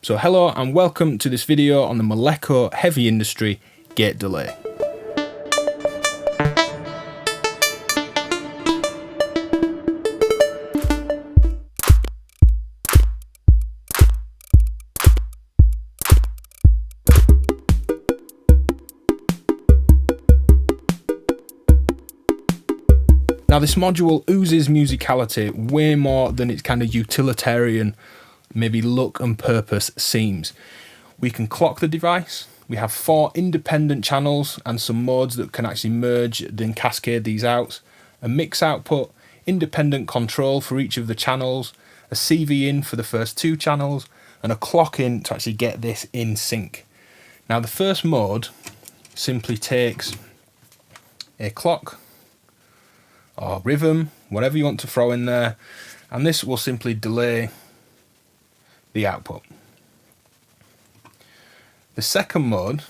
So hello and welcome to this video on the Malekko Heavy Industry gate delay. Now this module oozes musicality way more than its kind of utilitarian, maybe look and purpose seems. We can clock the device, we have 4 independent channels and some modes that can actually merge, then cascade these out, a mix output, independent control for each of the channels, a CV in for the first 2 channels, and a clock in to actually get this in sync. Now the first mode simply takes a clock, or rhythm, whatever you want to throw in there, and this will simply delay the output. The second mode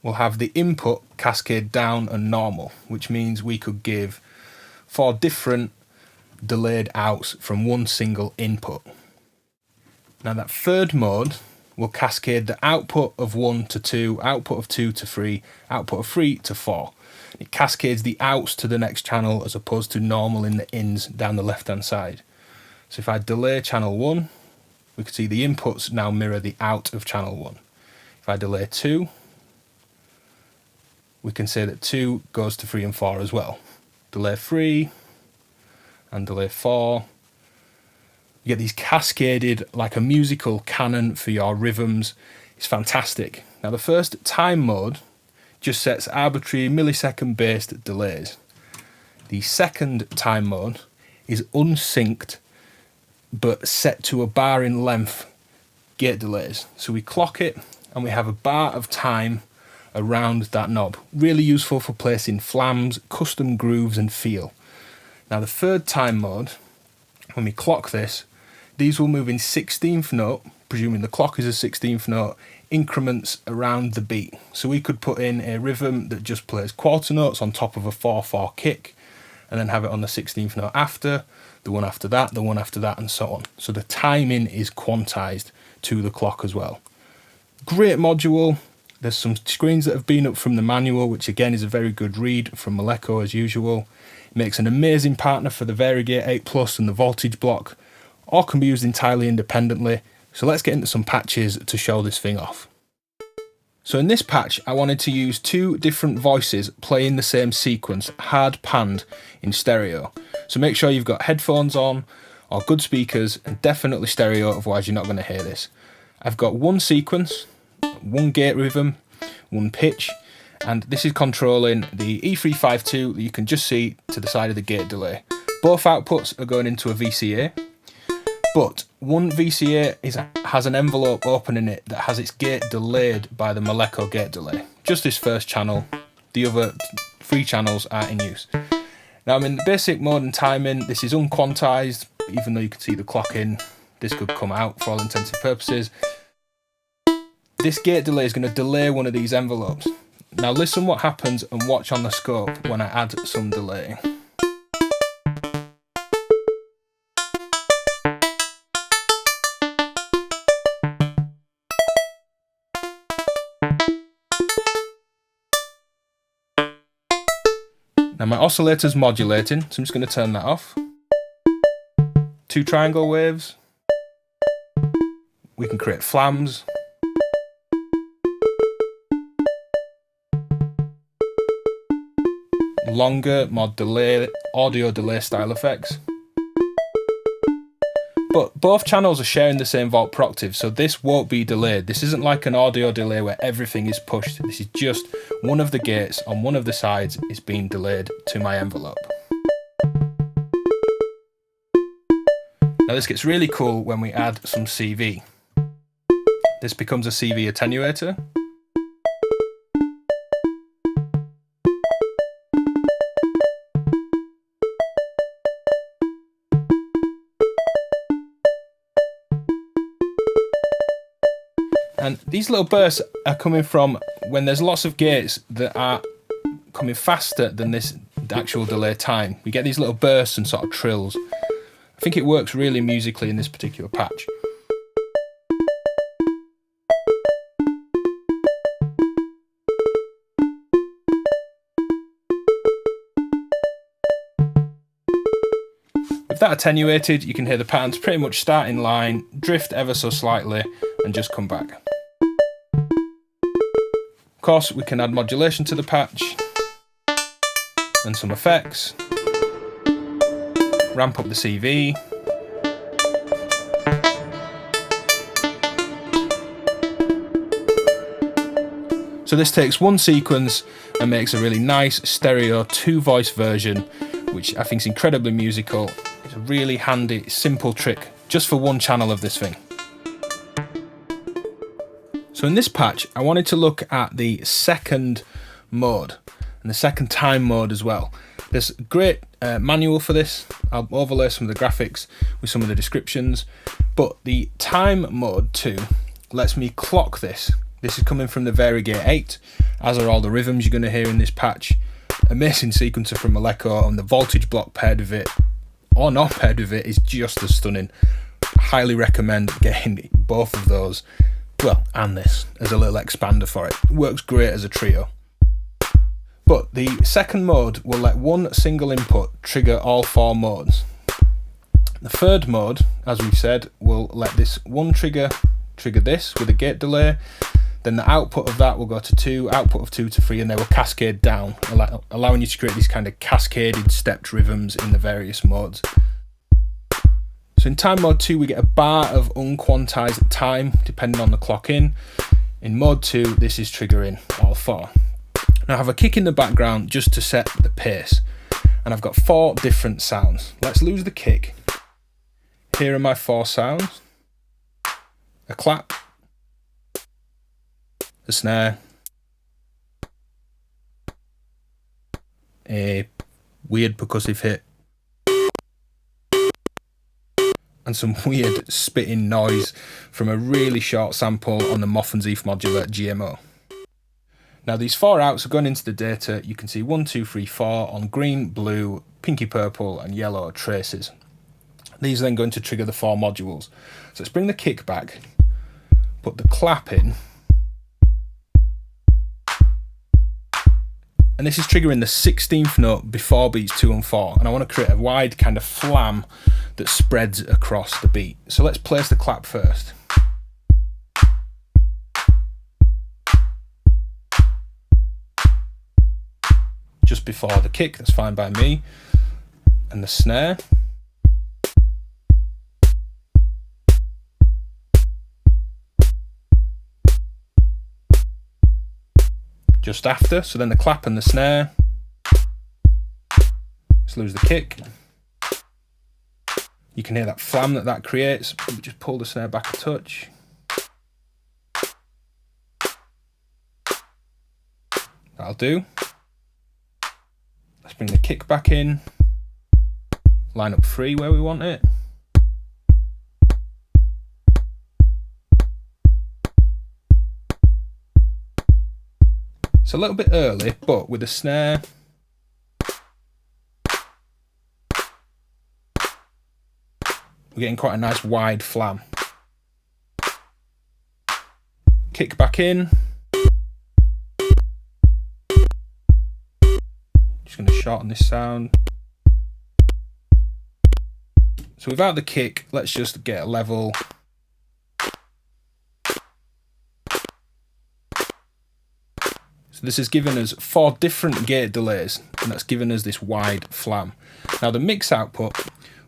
will have the input cascade down and normal, which means we could give 4 different delayed outs from one single input. Now that third mode will cascade the output of 1 to 2, output of 2 to 3, output of 3 to 4. It cascades the outs to the next channel as opposed to normal in the ins down the left hand side. So if I delay channel 1, we can see the inputs now mirror the out of channel 1. If I delay 2, we can say that 2 goes to 3 and 4 as well. Delay 3 and delay 4. You get these cascaded like a musical canon for your rhythms. It's fantastic. Now the first time mode just sets arbitrary millisecond based delays. The second time mode is unsynced but set to a bar in length gate delays. So we clock it and we have a bar of time around that knob. Really useful for placing flams, custom grooves and feel. Now the third time mode, when we clock this, these will move in 16th note, presuming the clock is a 16th note, increments around the beat. So we could put in a rhythm that just plays quarter notes on top of a 4/4 kick, and then have it on the 16th note after, the one after that, the one after that, and so on. So the timing is quantized to the clock as well. Great module. There's some screens that have been up from the manual, which again is a very good read from Malekko as usual. It makes an amazing partner for the Varigate 8 Plus and the voltage block, or can be used entirely independently. So let's get into some patches to show this thing off. So in this patch, I wanted to use 2 different voices playing the same sequence, hard panned in stereo. So make sure you've got headphones on or good speakers, and definitely stereo, otherwise you're not going to hear this. I've got one sequence, one gate rhythm, one pitch, and this is controlling the E352 that you can just see to the side of the gate delay. Both outputs are going into a VCA. But one VCA has an envelope open in it that has its gate delayed by the Malekko gate delay. Just this first channel, the other 3 channels are in use. Now I'm in the basic mode and timing. This is unquantized, even though you can see the clock in, this could come out for all intents and purposes. This gate delay is going to delay one of these envelopes. Now listen what happens and watch on the scope when I add some delay. Now my oscillator's modulating, so I'm just going to turn that off. 2 triangle waves. We can create flams. Longer, more delay, audio delay style effects. But both channels are sharing the same volt per octave, so this won't be delayed. This isn't like an audio delay where everything is pushed. This is just one of the gates on one of the sides is being delayed to my envelope. Now this gets really cool when we add some CV. This becomes a CV attenuator. And these little bursts are coming from when there's lots of gates that are coming faster than this actual delay time. We get these little bursts and sort of trills. I think it works really musically in this particular patch. that attenuated, you can hear the patterns pretty much start in line, drift ever so slightly, and just come back. Of course, we can add modulation to the patch, and some effects, ramp up the CV, so this takes one sequence and makes a really nice stereo 2-voice version, which I think is incredibly musical. It's a really handy, simple trick just for one channel of this thing. So in this patch, I wanted to look at the second mode and the second time mode as well. There's a great manual for this. I'll overlay some of the graphics with some of the descriptions, but the time mode 2 lets me clock this. This is coming from the Varigate 8, as are all the rhythms you're going to hear in this patch. Amazing sequencer from Malekko, and the voltage block paired with it, or not paired with it, is just as stunning. Highly recommend getting both of those, well, and this, as a little expander for it. Works great as a trio. But the second mode will let one single input trigger all 4 modes. The third mode, as we've said, will let this one trigger this with a gate delay. Then the output of that will go to 2, output of 2 to 3, and they will cascade down, allowing you to create these kind of cascaded stepped rhythms in the various modes. So in time mode 2, we get a bar of unquantized time, depending on the clock in. In mode 2, this is triggering all 4. Now I have a kick in the background just to set the pace, and I've got 4 different sounds. Let's lose the kick. Here are my 4 sounds. A clap, a snare, a weird percussive hit, and some weird spitting noise from a really short sample on the Moffensief modular GMO. Now these 4 outs are going into the data. You can see 1, 2, 3, 4 on green, blue, pinky purple and yellow traces. These are then going to trigger the 4 modules. So let's bring the kick back, put the clap in, and this is triggering the 16th note before beats 2 and 4, and I want to create a wide kind of flam that spreads across the beat. So let's place the clap first. Just before the kick, that's fine by me, and the snare. Just after, so then the clap and the snare. Let's lose the kick. You can hear that flam that creates. Just pull the snare back a touch. That'll do. Let's bring the kick back in. Line up 3 where we want it. It's a little bit early, but with the snare, we're getting quite a nice wide flam. Kick back in. Just going to shorten this sound. So without the kick, let's just get a level. This has given us 4 different gate delays, and that's given us this wide flam. Now the mix output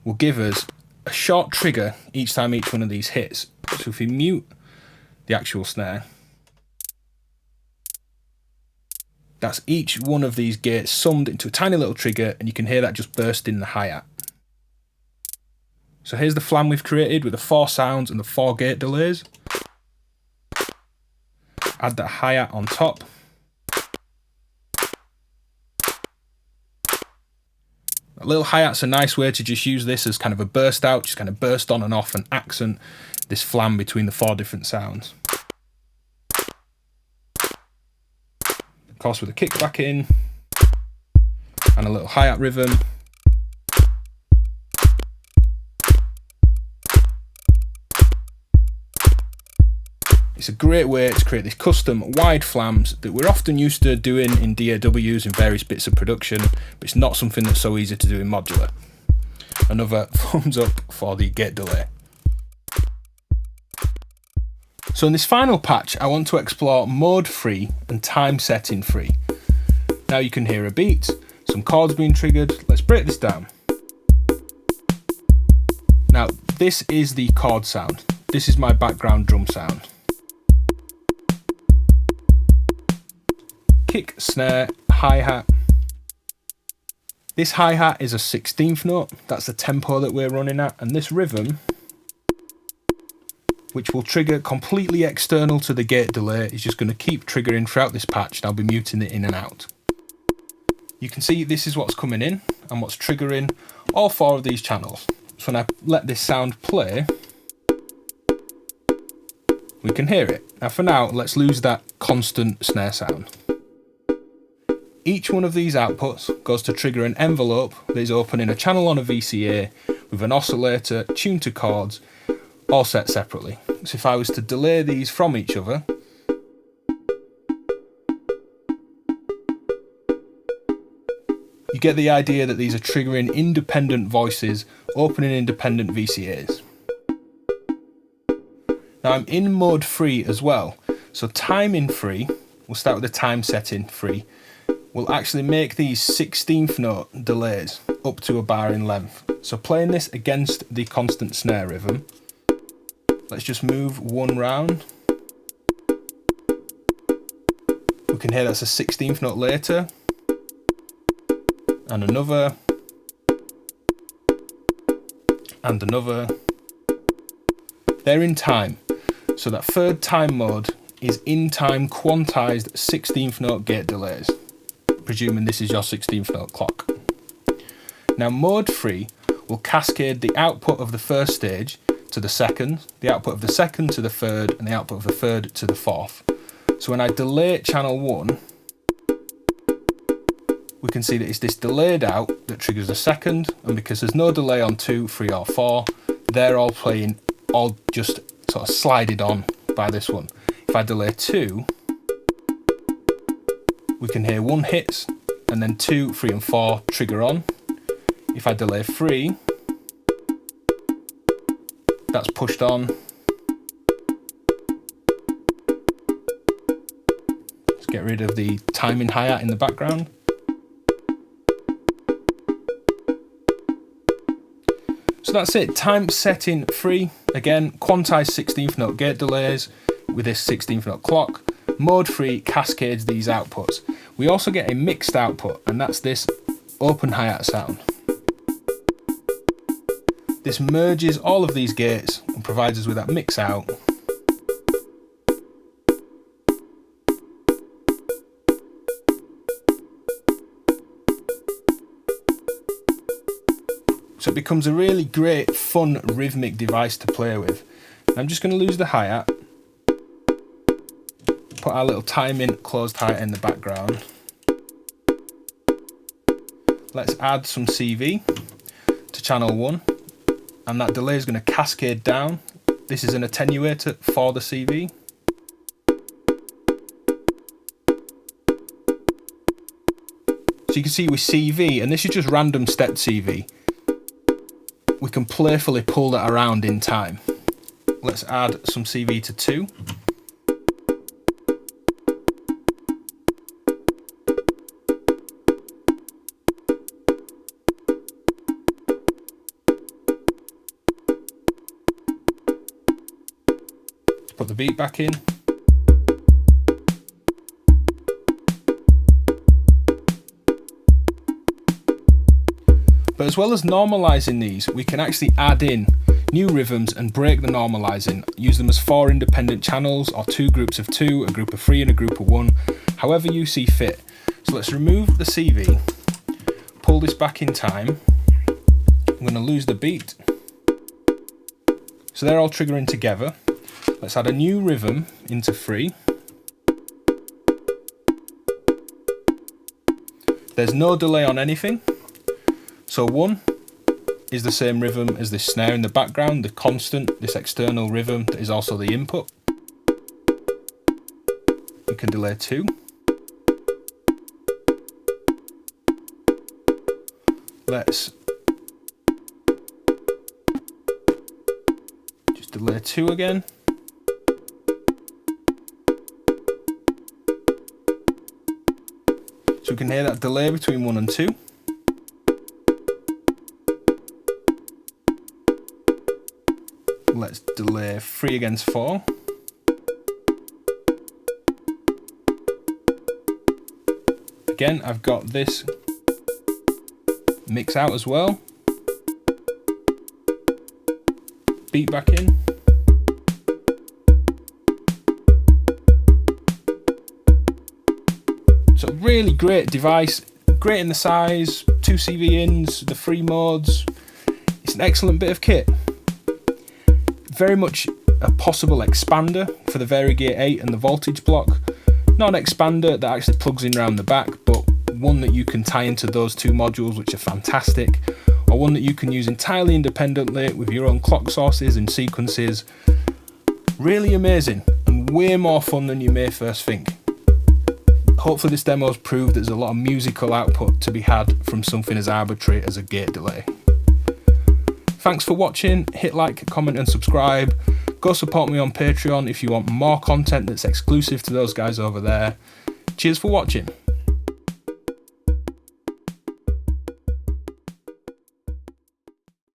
will give us a short trigger each time each one of these hits. So if we mute the actual snare, that's each one of these gates summed into a tiny little trigger, and you can hear that just burst in the hi-hat. So here's the flam we've created with the 4 sounds and the 4 gate delays. Add that hi-hat on top. A little hi-hat's a nice way to just use this as kind of a burst out, just kind of burst on and off and accent this flam between the 4 different sounds. Of course, with a kick back in and a little hi-hat rhythm. It's a great way to create these custom wide flams that we're often used to doing in DAWs in various bits of production, but it's not something that's so easy to do in modular. another thumbs up for the gate delay. So in this final patch, I want to explore mode free and time setting free. Now you can hear a beat, some chords being triggered. Let's break this down. Now this is the chord sound. This is my background drum sound. Kick, snare, hi-hat. This hi-hat is a 16th note. That's the tempo that we're running at. And this rhythm, which will trigger completely external to the gate delay, is just going to keep triggering throughout this patch, and I'll be muting it in and out. You can see this is what's coming in and what's triggering all 4 of these channels. So when I let this sound play, we can hear it. Now for now, let's lose that constant snare sound. Each one of these outputs goes to trigger an envelope that is opening a channel on a VCA with an oscillator tuned to chords, all set separately. So if I was to delay these from each other, you get the idea that these are triggering independent voices, opening independent VCAs. Now I'm in mode free as well, so timing free, we'll start with the time setting free, will actually make these 16th note delays up to a bar in length. So playing this against the constant snare rhythm, let's just move one round. We can hear that's a 16th note later, and another, and another. They're in time. So that third time mode is in time quantized 16th note gate delays, presuming this is your 16th note clock. Now mode free will cascade the output of the first stage to the second, the output of the second to the third, and the output of the third to the fourth. So when I delay channel 1, we can see that it's this delayed out that triggers the second, and because there's no delay on 2, 3 or 4, they're all playing, all just sort of slided on by this one. If I delay 2, we can hear 1 hits, and then 2, 3 and 4 trigger on. If I delay 3, that's pushed on. Let's get rid of the timing hi-hat in the background. So that's it, time setting free. Again, quantized 16th note gate delays with this 16th note clock. Mode free cascades these outputs. We also get a mixed output, and that's this open hi-hat sound. This merges all of these gates and provides us with that mix out. So it becomes a really great, fun, rhythmic device to play with. I'm just going to lose the hi-hat, put our little timing closed hi-hat in the background. Let's add some CV to channel 1, and that delay is going to cascade down. This is an attenuator for the CV. So you can see with CV, and this is just random stepped CV, we can playfully pull that around in time. Let's add some CV to 2. Put the beat back in. But as well as normalising these, we can actually add in new rhythms and break the normalising, use them as 4 independent channels or 2 groups of 2, a group of 3 and a group of 1, however you see fit. So let's remove the CV, pull this back in time. I'm going to lose the beat. So they're all triggering together. Let's add a new rhythm into 3. There's no delay on anything. So 1 is the same rhythm as this snare in the background, the constant, this external rhythm that is also the input. You can delay 2. Let's delay 2 again. So we can hear that delay between 1 and 2. Let's delay 3 against 4. Again, I've got this mix out as well. Beat back in. So really great device, great in the size, 2 CV ins, the 3 modes. It's an excellent bit of kit. Very much a possible expander for the Varigate 8 and the voltage block. Not an expander that actually plugs in around the back, but one that you can tie into those 2 modules, which are fantastic, or one that you can use entirely independently with your own clock sources and sequences. Really amazing, and way more fun than you may first think. Hopefully this demo's proved there's a lot of musical output to be had from something as arbitrary as a gate delay. Thanks for watching, hit like, comment and subscribe. Go support me on Patreon if you want more content that's exclusive to those guys over there. Cheers for watching.